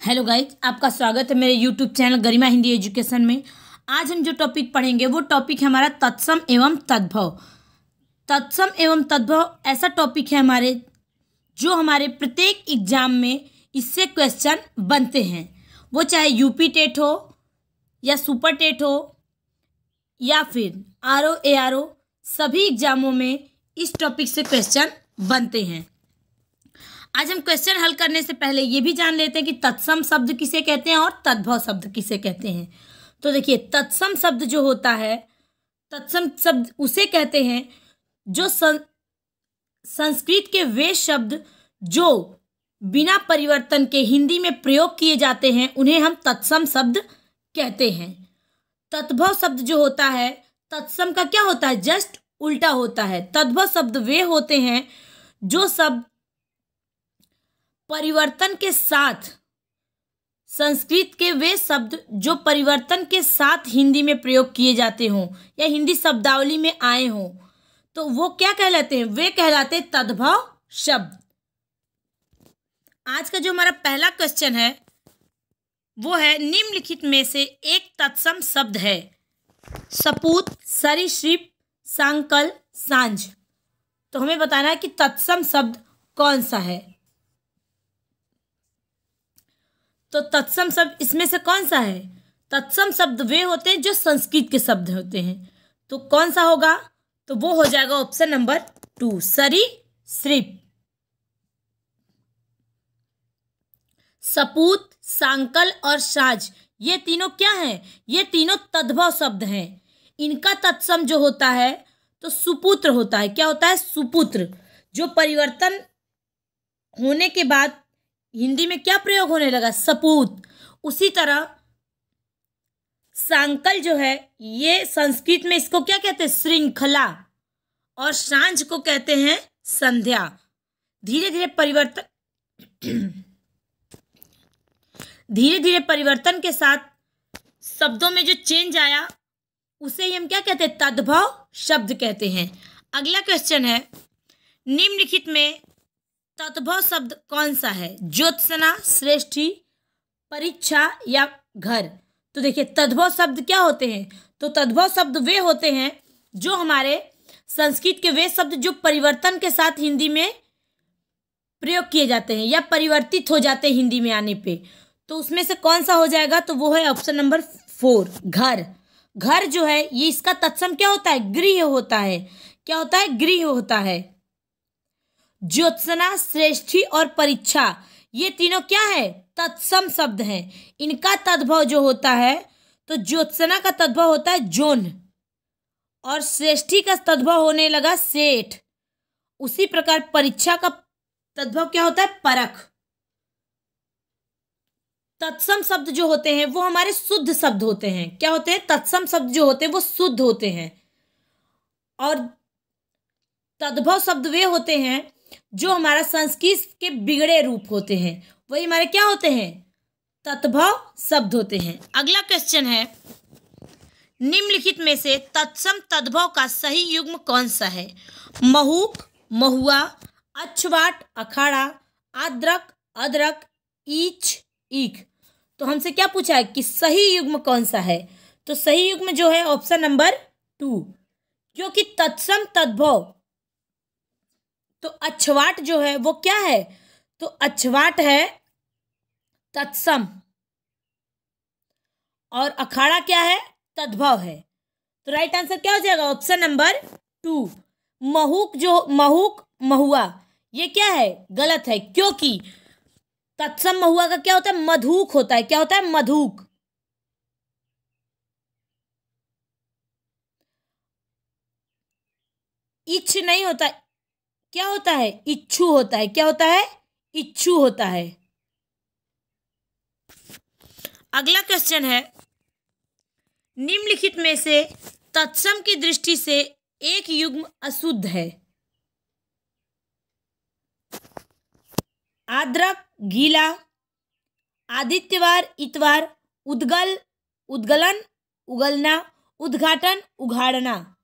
Hello guys, आपका स्वागत है मेरे यूट्यूब चैनल गरिमा हिंदी एजुकेशन में। आज हम जो टॉपिक पढ़ेंगे वो टॉपिक है हमारा तत्सम एवं तद्भव। तत्सम एवं तद्भव ऐसा टॉपिक है जो हमारे प्रत्येक एग्जाम में इससे क्वेश्चन बनते हैं। वो चाहे यूपी टेट हो या सुपर टेट हो या फिर आरओ एआरओ, सभी एग्जामों में इस टॉपिक से क्वेश्चन बनते हैं। आज हम क्वेश्चन हल करने से पहले ये भी जान लेते हैं कि तत्सम शब्द किसे कहते हैं और तद्भव शब्द किसे कहते हैं। तो देखिए, तत्सम शब्द जो होता है, तत्सम शब्द उसे कहते हैं जो संस्कृत के वे शब्द जो बिना परिवर्तन के हिंदी में प्रयोग किए जाते हैं उन्हें हम तत्सम शब्द कहते हैं। तद्भव शब्द जो होता है, तत्सम का क्या होता है, जस्ट उल्टा होता है। तद्भव शब्द वे होते हैं जो शब्द परिवर्तन के साथ, संस्कृत के वे शब्द जो परिवर्तन के साथ हिंदी में प्रयोग किए जाते हों या हिंदी शब्दावली में आए हों, तो वो क्या कहलाते हैं, वे कहलाते हैं तद्भव शब्द। आज का जो हमारा पहला क्वेश्चन है वो है, निम्नलिखित में से एक तत्सम शब्द है। सपूत, सरीसृप, सांकल, सांझ। तो हमें बताना है कि तत्सम शब्द कौन सा है। तो तत्सम शब्द इसमें से कौन सा है? तत्सम शब्द वे होते हैं जो संस्कृत के शब्द होते हैं। तो कौन सा होगा? तो वो हो जाएगा ऑप्शन नंबर 2, सरीसृप। सपूत, सांकल और साझ, ये तीनों क्या हैं? ये तीनों तद्भव शब्द हैं। इनका तत्सम जो होता है तो सुपुत्र होता है। क्या होता है? सुपुत्र। जो परिवर्तन होने के बाद हिंदी में क्या प्रयोग होने लगा? सपूत। उसी तरह सांकल जो है, ये संस्कृत में इसको क्या कहते हैं? श्रृंखला। और सांझ को कहते हैं संध्या। धीरे धीरे परिवर्तन के साथ शब्दों में जो चेंज आया उसे ही हम क्या कहते हैं? तद्भव शब्द कहते हैं। अगला क्वेश्चन है, निम्नलिखित में तद्भव शब्द कौन सा है? ज्योत्सना, श्रेष्ठी, परीक्षा या घर। तो देखिए, तद्भव शब्द क्या होते हैं? तो तद्भव शब्द वे होते हैं जो हमारे संस्कृत के वे शब्द जो परिवर्तन के साथ हिंदी में प्रयोग किए जाते हैं या परिवर्तित हो जाते हैं हिंदी में आने पे। तो उसमें से कौन सा हो जाएगा? तो वो है ऑप्शन नंबर 4, घर। घर जो है ये इसका तत्सम क्या होता है? गृह होता है। क्या होता है? गृह होता है। ज्योत्सना, श्रेष्ठी और परीक्षा, ये तीनों क्या है? तत्सम शब्द हैं। इनका तद्भव जो होता है, तो ज्योत्सना का तद्भव होता है जोन और श्रेष्ठी का तद्भव होने लगा सेठ। उसी प्रकार परीक्षा का तद्भव क्या होता है? परख। तत्सम शब्द जो होते हैं वो हमारे शुद्ध शब्द होते हैं। क्या होते हैं? तत्सम शब्द जो होते हैं वो शुद्ध होते हैं। और तद्भव शब्द वे होते हैं जो हमारा संस्कृत के बिगड़े रूप होते हैं, वही हमारे क्या होते हैं? तद्भव शब्द होते हैं। अगला क्वेश्चन है, निम्नलिखित में से तत्सम तद्भव का सही युग्म कौन सा है? महूक, महुआ, अक्षवाट, अखाड़ा, आद्रक, अदरक, ईच, ईख। तो हमसे क्या पूछा है कि सही युग्म कौन सा है? तो सही युग्म जो है ऑप्शन नंबर 2, क्योंकि तत्सम तद्भव, तो अक्षवाट जो है वो क्या है? तो अक्षवाट है तत्सम और अखाड़ा क्या है? तद्भव है। तो राइट आंसर क्या हो जाएगा? Option number 2। महूक, महुआ, ये क्या है? गलत है, क्योंकि तत्सम महुआ का क्या होता है? मधुक होता है। क्या होता है? मधुक। इच्छ नहीं होता, क्या होता है? इच्छु होता है। क्या होता है? इच्छु होता है। अगला क्वेश्चन है, निम्नलिखित में से तत्सम की दृष्टि से एक युग्म अशुद्ध है। आद्रक, गीला, आदित्यवार, इतवार, उद्गल, उद्गलन, उगलना, उद्घाटन, उघाड़ना।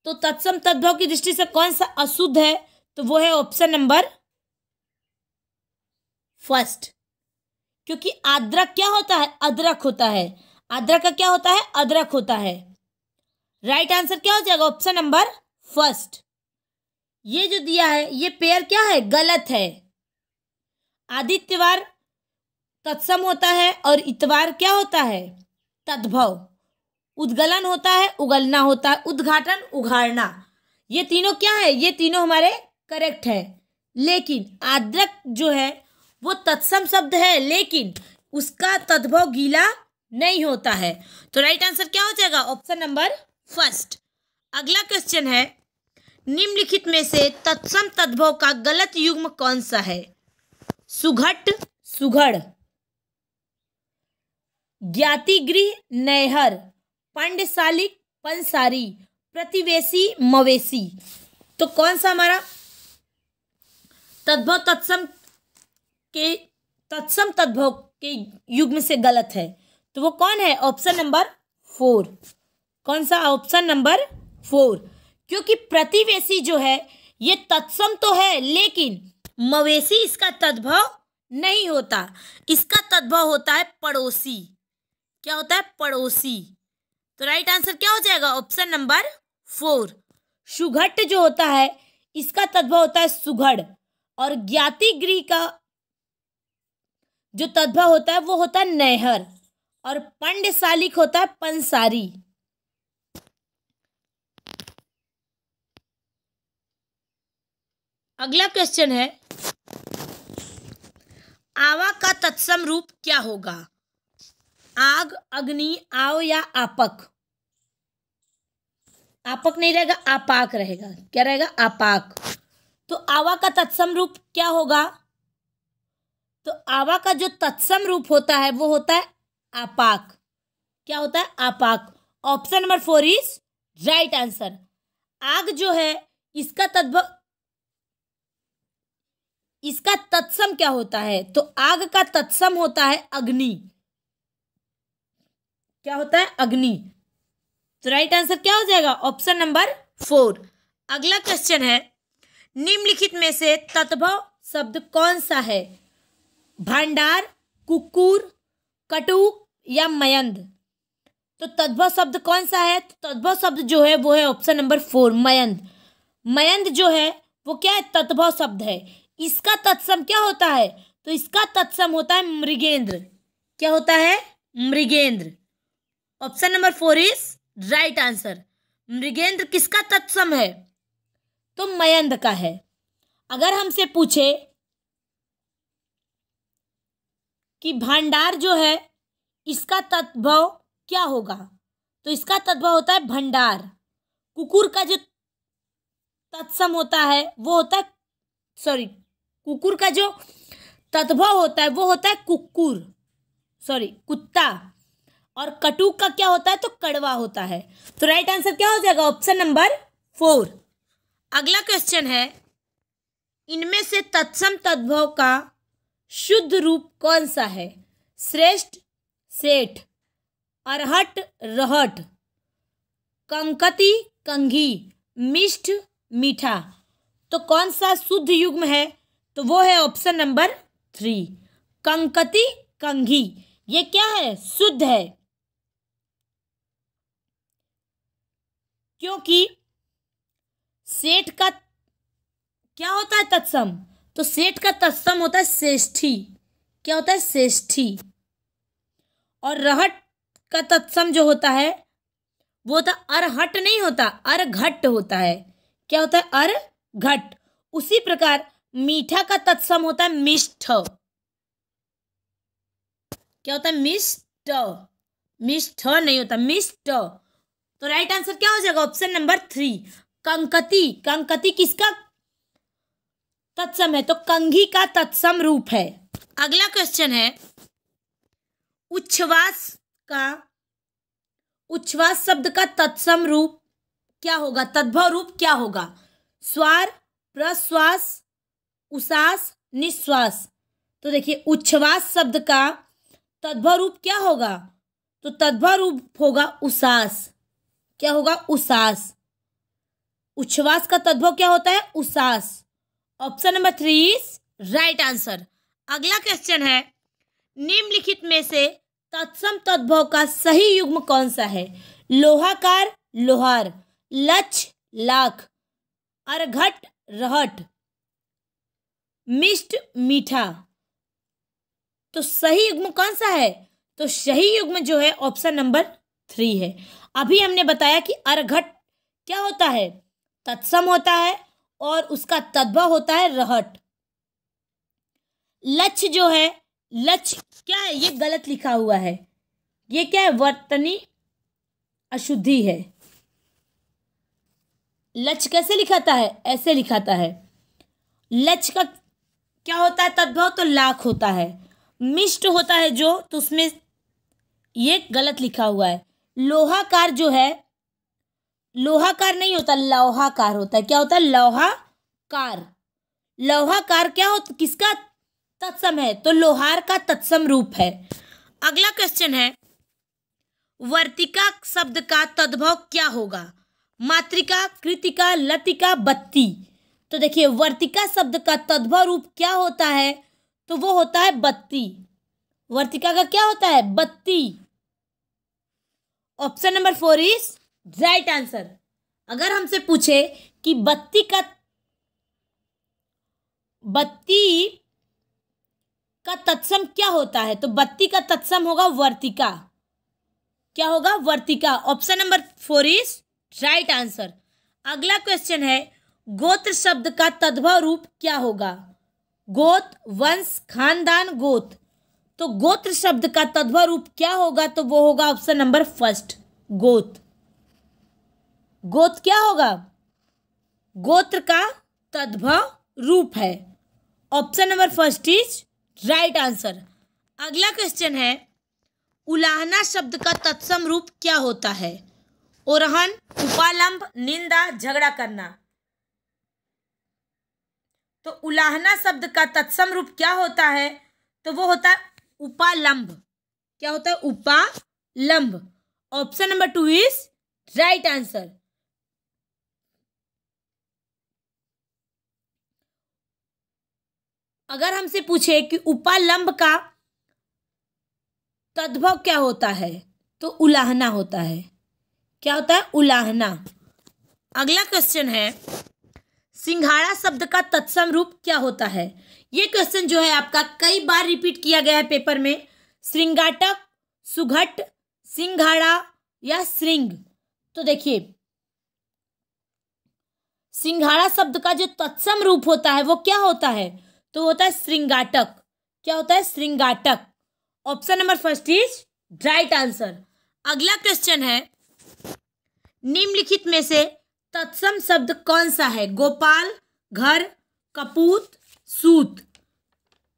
तो तत्सम तद्भव की दृष्टि से कौन सा अशुद्ध है? तो वो है ऑप्शन नंबर फर्स्ट, क्योंकि आद्रक क्या होता है, अदरक होता है। आद्रक का क्या होता है, अदरक होता है। राइट आंसर क्या हो जाएगा, ऑप्शन नंबर फर्स्ट। ये जो दिया है ये पेयर क्या है, गलत है। आदित्यवार तत्सम होता है और इतवार क्या होता है, तद्भव। उद्गलन होता है, उगलना होता है, उद्घाटन उघाड़ना। ये तीनों क्या है, ये तीनों हमारे करेक्ट है। लेकिन आद्रक जो है वो तत्सम शब्द है, लेकिन उसका तद्भव गीला नहीं होता है। तो राइट आंसर क्या हो जाएगा, ऑप्शन नंबर फर्स्ट। अगला क्वेश्चन है, निम्नलिखित में से तत्सम तद्भव का गलत युग्म कौन सा है। सुघट सुघड़, ज्ञातिगृह नैहर, पंडशालिक पंसारी, प्रतिवेशी मवेशी। तो कौन सा हमारा तद्भव तत्सम तद्भव के युग्म से गलत है, तो वो कौन है, ऑप्शन नंबर 4। कौन सा, ऑप्शन नंबर 4। क्योंकि प्रतिवेशी जो है ये तत्सम तो है, लेकिन मवेशी इसका तद्भव नहीं होता। इसका तद्भव होता है पड़ोसी। क्या होता है, पड़ोसी। तो राइट आंसर क्या हो जाएगा, ऑप्शन नंबर 4। सुघट जो होता है इसका तद्भव होता है सुघड़, और ज्ञातिगृह का जो तद्भव होता है वो होता है नैहर, और पंडशालिक होता है पंसारी। अगला क्वेश्चन है, आवा का तत्सम रूप क्या होगा। आग, अग्नि, आओ या आपक। आपक नहीं रहेगा, आपाक रहेगा। क्या रहेगा, आपाक। तो आवा का तत्सम रूप क्या होगा, तो आवा का जो तत्सम रूप होता है वो होता है आपाक। क्या होता है, आपाक। Option number 4 is right answer. आग जो है इसका तत्सम क्या होता है, तो आग का तत्सम होता है अग्नि। क्या होता है, अग्नि। तो राइट आंसर क्या हो जाएगा, ऑप्शन नंबर 4। अगला क्वेश्चन है, निम्नलिखित में से तद्भव शब्द कौन सा है। भांडार, कुकुर, कटुक या मयंद। तो तद्भव शब्द कौन सा है, तो तद्भव शब्द जो है वो है ऑप्शन नंबर 4, मयंद। मयंद जो है वो क्या है, तद्भव शब्द है। इसका तत्सम क्या होता है, तो इसका तत्सम होता है मृगेंद्र। क्या होता है, Mrigendra. Option number 4 is right answer. Mrigendra किसका तत्सम है, तो मयंद का है। अगर हमसे पूछे कि भांडार जो है इसका तद्भव क्या होगा, तो इसका तद्भव होता है भंडार। कुकुर का जो तत्सम होता है वो होता है, कुकुर का जो तद्भव होता है वो होता है कुत्ता। और कटुक का क्या होता है, तो कड़वा होता है। तो राइट आंसर क्या हो जाएगा, ऑप्शन नंबर 4। अगला क्वेश्चन है, इनमें से तत्सम तद्भव का शुद्ध रूप कौन सा है। श्रेष्ठ, सेठ, अरहट, रहट, कंकती, कंघी, मिष्ठ, मीठा। तो कौन सा शुद्ध युग्म है, तो वो है ऑप्शन नंबर 3, कंकती कंघी। ये क्या है, शुद्ध है। क्योंकि सेठ का क्या होता है तत्सम, तो सेठ का तत्सम होता है श्रेष्ठी। क्या होता है, श्रेष्ठी। और रहट का तत्सम जो होता है वो होता अरहट नहीं होता, अरघट होता है। क्या होता है, अरघट। उसी प्रकार मीठा का तत्सम होता है मिष्ठ। क्या होता है, मिष्ठ। मिष्ठ नहीं होता, मिष्ठ। तो राइट आंसर क्या हो जाएगा, ऑप्शन नंबर 3, कंकती। कंकती किसका तत्सम है, तो कंघी का तत्सम रूप है। अगला क्वेश्चन है, उच्छ्वास शब्द का तत्सम रूप क्या होगा, तद्भव रूप क्या होगा। स्वार, प्रश्वास, उश्वास, निश्वास। तो देखिए उच्छ्वास शब्द का तद्भव रूप क्या होगा, तो तद्भव रूप होगा उश्वास। क्या होगा, उश्वास। उच्छ्वास का तद्भव क्या होता है, उश्वास। Option number 3 is right answer. अगला क्वेश्चन है, निम्नलिखित में से तत्सम तद्भव का सही युग्म कौन सा है? लोहाकार लोहार, लक्ष लाख, अर्घट रहट, मिष्ट मीठा। तो सही युग्म कौन सा है? तो सही युग्म जो है ऑप्शन नंबर 3 है। अभी हमने बताया कि अर्घट क्या होता है? तत्सम होता है और उसका तद्भव होता है रहट। लक्ष्य जो है, लक्ष्य क्या है? ये गलत लिखा हुआ है, ये क्या है? वर्तनी अशुद्धि है। लक्ष्य कैसे लिखाता है? ऐसे लिखाता है। लक्ष्य का क्या होता है तद्भव? तो लाख होता है। मिष्ट होता है जो, तो उसमें ये गलत लिखा हुआ है। लोहाकार जो है, लोहाकार नहीं होता, लौहाकार होता है। क्या होता है? लौहाकार। लौहाकार क्या होता, किसका तत्सम है? तो लोहार का तत्सम रूप है। अगला क्वेश्चन है, वर्तिका शब्द का तद्भव क्या होगा? मात्रिका, कृतिका, लतिका, बत्ती। तो देखिए, वर्तिका शब्द का तद्भव रूप क्या होता है? तो वो होता है बत्ती। वर्तिका का क्या होता है? बत्ती। Option number 4 is right answer. अगर हमसे पूछे कि बत्ती का तत्सम क्या होता है, तो बत्ती का तत्सम होगा वर्तिका। क्या होगा? वर्तिका। Option number 4 is right answer. अगला क्वेश्चन है, गोत्र शब्द का तद्भव रूप क्या होगा? गोत, वंश, खानदान, गोत। तो गोत्र शब्द का तद्भव रूप क्या होगा? तो वो होगा ऑप्शन नंबर 1 गोत। गोत क्या होगा? गोत्र का तद्भव रूप है। Option number 1 is right answer. अगला क्वेश्चन है, उलाहना शब्द का तत्सम रूप क्या होता है? ओरहन, उपालंब, निंदा, झगड़ा करना। तो उलाहना शब्द का तत्सम रूप क्या होता है? तो वो होता है उपालंब। क्या होता है? उपालंब। Option number 2 is right answer. अगर हमसे पूछे कि उपालंब का तद्भव क्या होता है, तो उलाहना होता है। क्या होता है? उलाहना। अगला क्वेश्चन है, सिंघाड़ा शब्द का तत्सम रूप क्या होता है? ये क्वेश्चन जो है आपका कई बार रिपीट किया गया है पेपर में। श्रृंगाटक, सुघट, सिंघाड़ा या श्रृंग। तो देखिए, सिंघाड़ा शब्द का जो तत्सम रूप होता है वो क्या होता है? तो होता है श्रृंगाटक। क्या होता है? श्रृंगाटक। Option number 1 is right answer. अगला क्वेश्चन है, निम्नलिखित में से तत्सम शब्द कौन सा है? गोपाल, घर, कपूत, सूत।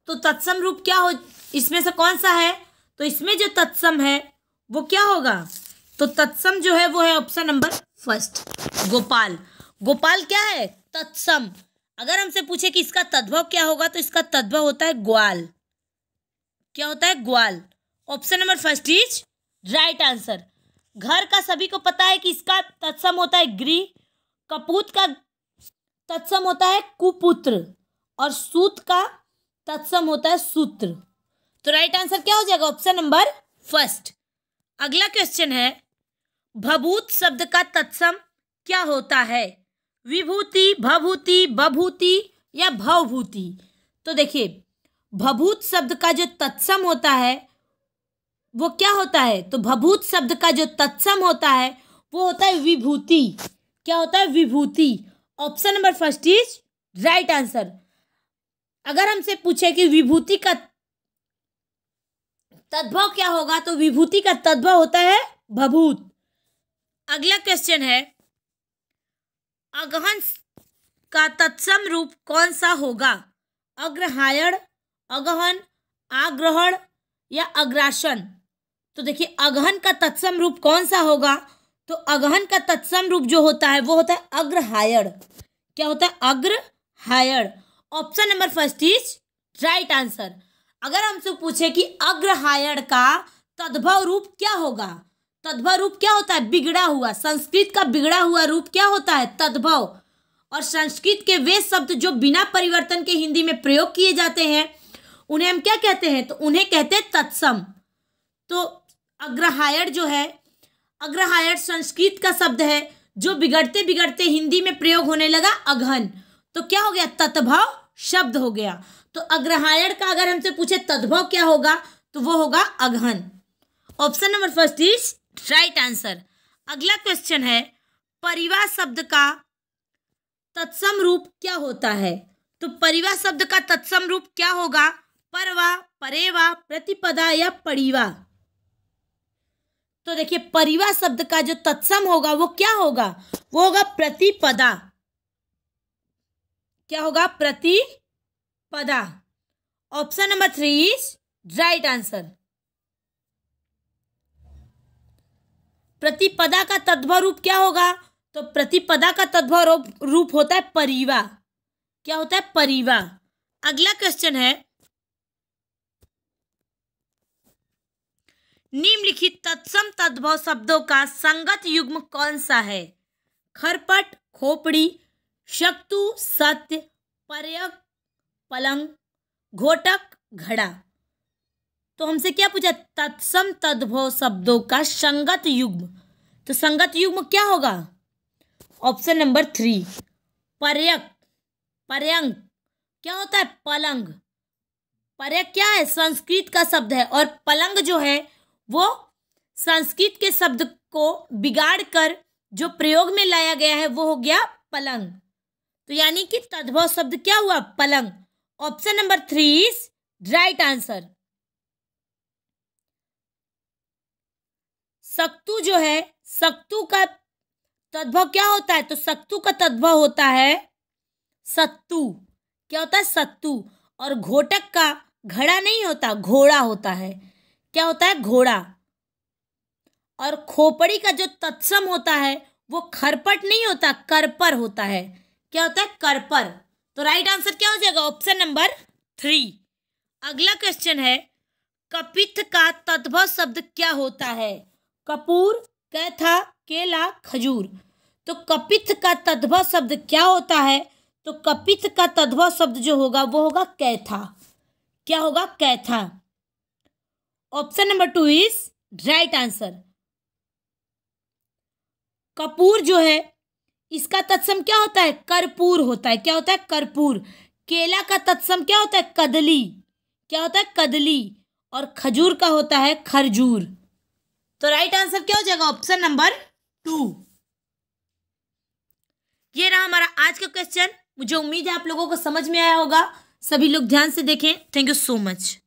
तो तत्सम रूप क्या हो, इसमें से कौन सा है? तो इसमें जो तत्सम है वो क्या होगा? तो तत्सम जो है वो है ऑप्शन नंबर 1 गोपाल। गोपाल क्या है? तत्सम। अगर हमसे पूछे कि इसका तद्भव क्या होगा, तो इसका तद्भव होता है ग्वाल। क्या होता है? ग्वाल। Option number 1 is right answer. घर का सभी को पता है कि इसका तत्सम होता है गृह। कपूत का तत्सम होता है कुपुत्र और सूत का तत्सम होता है सूत्र। तो राइट आंसर क्या हो जाएगा? Option number 1। अगला क्वेश्चन है, भभूत शब्द का तत्सम क्या होता है? विभूति, भभूति, बभूति या भवभूति। तो देखिए, भभूत शब्द का जो तत्सम होता है वो क्या होता है? तो भभूत शब्द का जो तत्सम होता है वो होता है विभूति। क्या होता है? विभूति। Option number 1 is right answer. अगर हमसे पूछे कि विभूति का तद्भव क्या होगा, तो विभूति का तद्भव होता है भभूत। अगला क्वेश्चन है, अगहन का तत्सम रूप कौन सा होगा? अग्रहायण, अगहन, आग्रहण या अग्रासन। तो देखिए, अगहन का तत्सम रूप कौन सा होगा? तो अगहन का तत्सम रूप जो होता है वो होता है अग्रहायण। क्या होता है? अग्रहायण। Option number 1 is right answer. अगर हमसे पूछे कि अग्रहायण का तद्भव रूप क्या होगा, तद्भव रूप क्या होता है? बिगड़ा हुआ। संस्कृत का बिगड़ा हुआ रूप क्या होता है? तद्भव। और संस्कृत के वे शब्द जो बिना परिवर्तन के हिंदी में प्रयोग किए जाते हैं उन्हें हम क्या कहते हैं? तो उन्हें कहते हैं तत्सम। तो अग्रहायण जो है, अग्रहायण संस्कृत का शब्द है जो बिगड़ते बिगड़ते हिंदी में प्रयोग होने लगा अघन। तो क्या हो गया? तत्भव शब्द हो गया। तो अग्रहायण का अगर हमसे पूछे तद्भव क्या होगा, तो वो होगा अघन। Option number first is right answer. अगला क्वेश्चन है, परिवा शब्द का तत्सम रूप क्या होता है? तो परिवा शब्द का तत्सम रूप क्या होगा? परवा, परेवा, प्रतिपदा या पड़ीवा? तो देखिए, परिवा शब्द का जो तत्सम होगा वो क्या होगा? वो होगा प्रतिपदा। क्या होगा? प्रतिपदा। Option number 3 is right answer. प्रतिपदा का तद्भव रूप क्या होगा? तो प्रतिपदा का तद्भव रूप होता है परिवा। क्या होता है? परिवा। अगला क्वेश्चन है, निम्नलिखित तत्सम तद्भव शब्दों का संगत युग्म कौन सा है? खरपट, खोपड़ी, शक्तु, सत्य, पर्यक, पलंग, घोटक, घड़ा। तो हमसे क्या पूछा? तत्सम तद्भव शब्दों का संगत युग्म। तो संगत युग्म क्या होगा? Option number 3 पर्यक, पर्यंक। क्या होता है? पलंग। पर्यक क्या है? संस्कृत का शब्द है, और पलंग जो है वो संस्कृत के शब्द को बिगाड़ कर जो प्रयोग में लाया गया है वो हो गया पलंग। तो यानी कि तद्भव शब्द क्या हुआ? पलंग। Option number 3 is right answer. सक्तु जो है, सक्तु का तद्भव क्या होता है? तो सक्तु का तद्भव होता है सत्तू। क्या होता है? सत्तू। और घोटक का घड़ा नहीं होता, घोड़ा होता है। क्या होता है? घोड़ा। और खोपड़ी का जो तत्सम होता है वो खरपट नहीं होता, करपर होता है। क्या होता है? करपर। तो राइट आंसर क्या हो जाएगा? Option number 3। अगला क्वेश्चन है, कपित्थ का तद्भव शब्द क्या होता है? कपूर, कैथा, केला, खजूर। तो कपित्थ का तद्भव शब्द क्या होता है? तो कपित्थ का तद्भव शब्द जो होगा वो होगा कैथा। क्या होगा? कैथा। Option number 2 is right answer. कपूर जो है इसका तत्सम क्या होता है? कर्पूर होता है। क्या होता है? कर्पूर। केला का तत्सम क्या होता है? कदली। क्या होता है? कदली। और खजूर का होता है खरजूर। तो राइट आंसर क्या हो जाएगा? Option number 2। ये रहा हमारा आज का क्वेश्चन। मुझे उम्मीद है आप लोगों को समझ में आया होगा। सभी लोग ध्यान से देखें। Thank you so much.